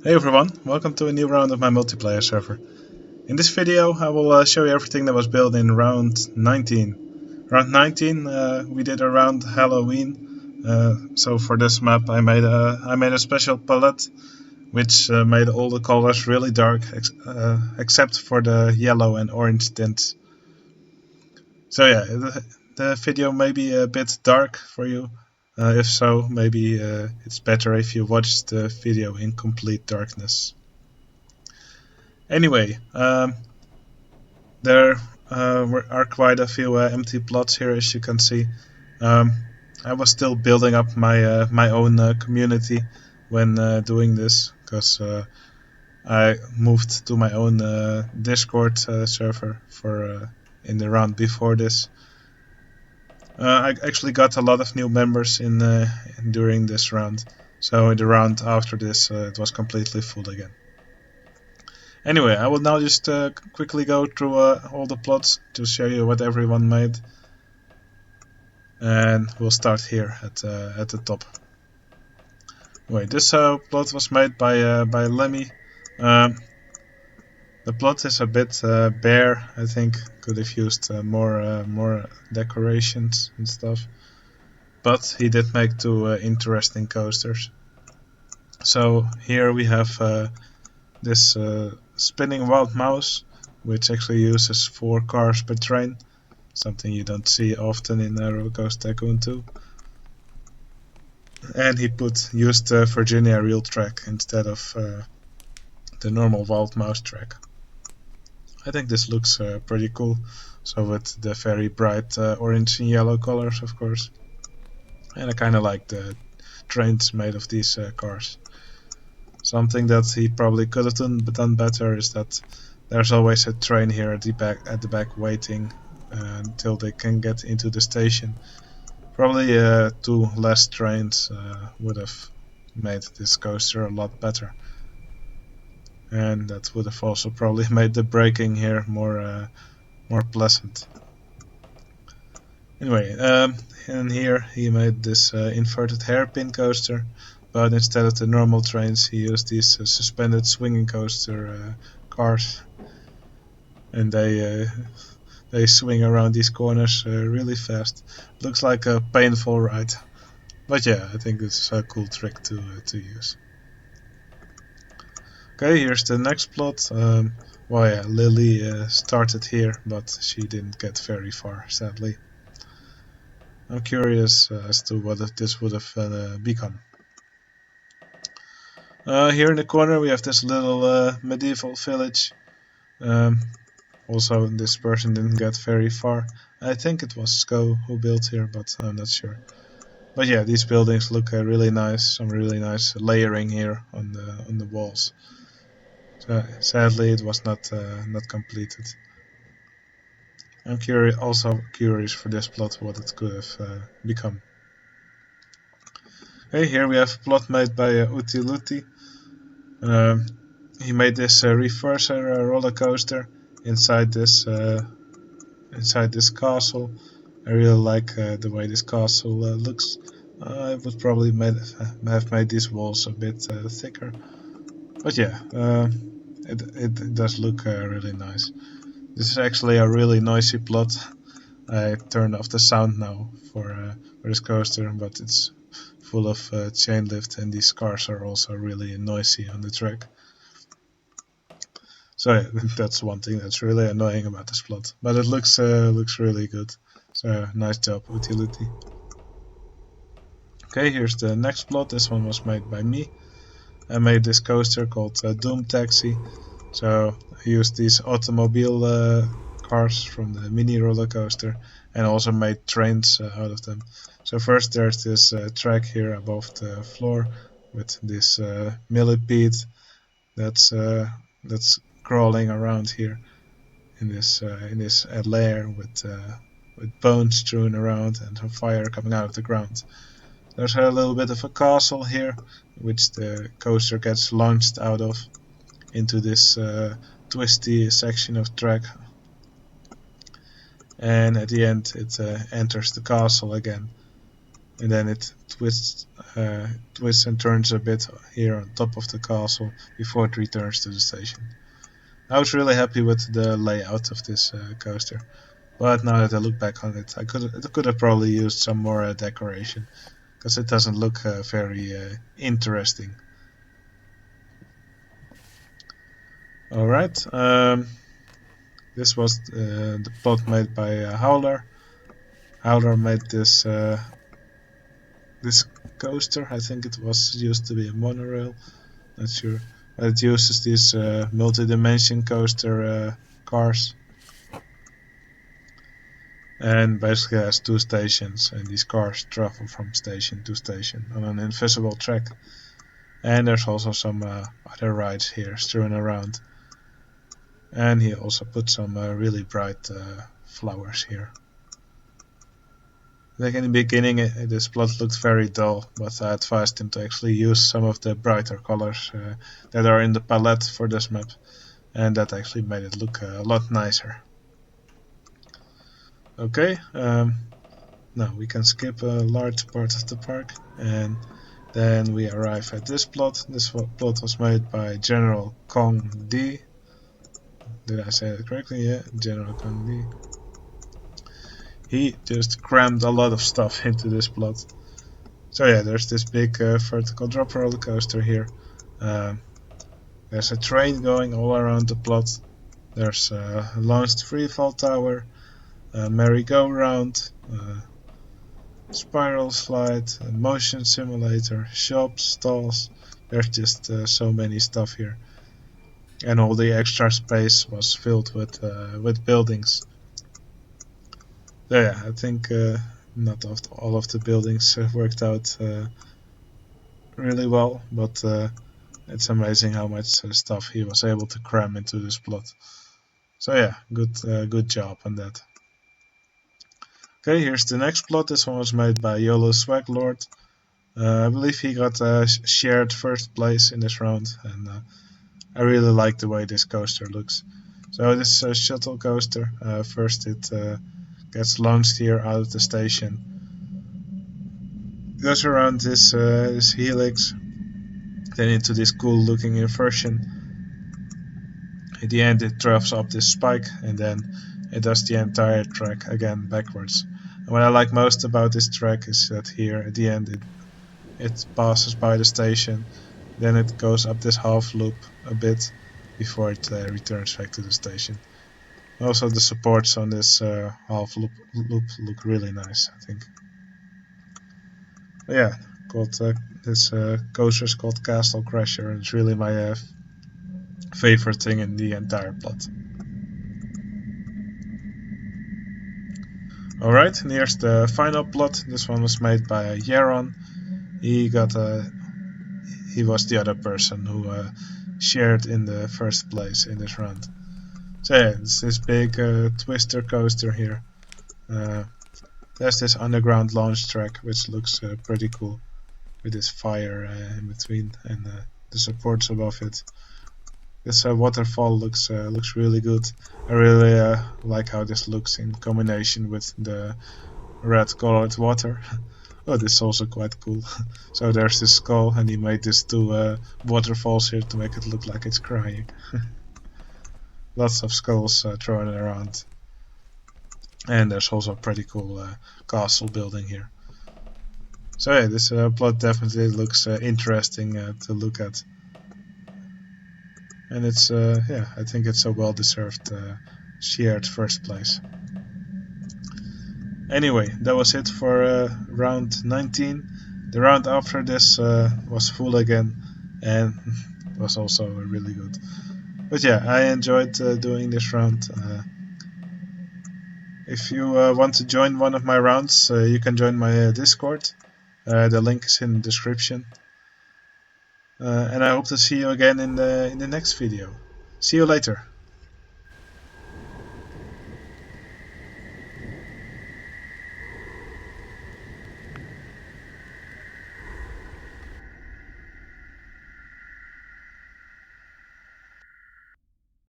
Hey everyone, welcome to a new round of my multiplayer server. In this video I will show you everything that was built in round 19. Round 19 we did around Halloween, so for this map I made a special palette which made all the colors really dark except for the yellow and orange tints. So yeah, the video may be a bit dark for you. If so, maybe it's better if you watch the video in complete darkness. Anyway, there are quite a few empty plots here, as you can see. Um, I was still building up my own community when doing this, because I moved to my own Discord server for in the round before this. I actually got a lot of new members in during this round, so in the round after this it was completely full again. Anyway, I will now just quickly go through all the plots to show you what everyone made, and we'll start here at the top. Wait, this plot was made by Lemmy. The plot is a bit bare. I think could have used more decorations and stuff, but he did make two interesting coasters. So here we have this spinning wild mouse, which actually uses 4 cars per train, something you don't see often in Roller Coaster Tycoon 2. And he used Virginia Real Track instead of the normal wild mouse track. I think this looks pretty cool, so with the very bright orange and yellow colors, of course. And I kinda like the trains made of these cars. Something that he probably could have done better is that there's always a train here at the back waiting until they can get into the station. Probably 2 less trains would have made this coaster a lot better, and that would have also probably made the braking here more pleasant. Anyway, and here he made this inverted hairpin coaster, but instead of the normal trains he used these suspended swinging coaster cars, and they swing around these corners really fast. Looks like a painful ride, but yeah, I think it's a cool trick to use. Okay, here's the next plot. Well, yeah, Lily started here, but she didn't get very far, sadly. I'm curious as to what this would have become. Here in the corner we have this little medieval village. Also, this person didn't get very far. I think it was Sko who built here, but I'm not sure. But yeah, these buildings look really nice. Some really nice layering here on the walls. So, sadly, it was not completed. I'm also curious for this plot what it could have become. Okay, here we have a plot made by Uti Luti. He made this reverser roller coaster inside this castle. I really like the way this castle looks. I would probably have made these walls a bit thicker, but yeah, it does look really nice. This is actually a really noisy plot. I turned off the sound now for this coaster, but it's full of chain lift, and these cars are also really noisy on the track. So yeah, that's one thing that's really annoying about this plot, but it looks really good. So nice job, Utility. Okay, here's the next plot. This one was made by me. I made this coaster called Doom Taxi. So I used these automobile cars from the mini roller coaster and also made trains out of them. So first there's this track here above the floor with this millipede that's crawling around here in this lair with bones strewn around and fire coming out of the ground. There's a little bit of a castle here, which the coaster gets launched out of into this twisty section of track, and at the end it enters the castle again. and then it twists and turns a bit here on top of the castle before it returns to the station. I was really happy with the layout of this coaster, but now that I look back on it, I could have probably used some more decoration because it doesn't look very interesting. All right, this was the plot made by Howler. Howler made this coaster. I think it was used to be a monorail. Not sure. But it uses these multi-dimension coaster cars, and basically has two stations, and these cars travel from station to station on an invisible track. And there's also some other rides here strewn around. And he also put some really bright flowers here. Like in the beginning, this plot looked very dull, but I advised him to actually use some of the brighter colors that are in the palette for this map, and that actually made it look a lot nicer. Okay, now we can skip a large part of the park, and then we arrive at this plot. This plot was made by General Kong D. Did I say that correctly? Yeah, General Kong D. He just crammed a lot of stuff into this plot. So yeah, there's this big vertical drop roller coaster here. There's a train going all around the plot. There's a launched freefall tower, a merry-go-round, spiral slide, a motion simulator, shops, stalls. There's just so many stuff here, and all the extra space was filled with buildings. So yeah, I think not all of the buildings worked out really well, but it's amazing how much stuff he was able to cram into this plot. So yeah, good job on that. Okay, here's the next plot. This one was made by YOLO Swaglord. I believe he got shared first place in this round, and I really like the way this coaster looks. So this shuttle coaster, first it gets launched here out of the station, goes around this helix, then into this cool looking inversion. At the end it drops up this spike, and then it does the entire track again backwards. And what I like most about this track is that here at the end it passes by the station, then it goes up this half loop a bit before it returns back to the station. Also the supports on this half loop look really nice, I think. But yeah, this coaster is called Castle Crasher, and it's really my favorite thing in the entire plot. Alright, and here's the final plot. This one was made by Yaron. He was the other person who shared in the first place in this round. So yeah, it's this big twister coaster here. There's this underground launch track which looks pretty cool, with this fire in between and the supports above it. This waterfall looks really good. I really like how this looks in combination with the red colored water. Oh, this is also quite cool. So there's this skull, and he made these two waterfalls here to make it look like it's crying. Lots of skulls thrown around. And there's also a pretty cool castle building here. So yeah, this plot definitely looks interesting to look at. And it's, yeah, I think it's a well-deserved shared first place. Anyway, that was it for round 19. The round after this was full again, and was also really good. But yeah, I enjoyed doing this round. If you want to join one of my rounds, you can join my Discord. The link is in the description. And I hope to see you again in the next video. See you later.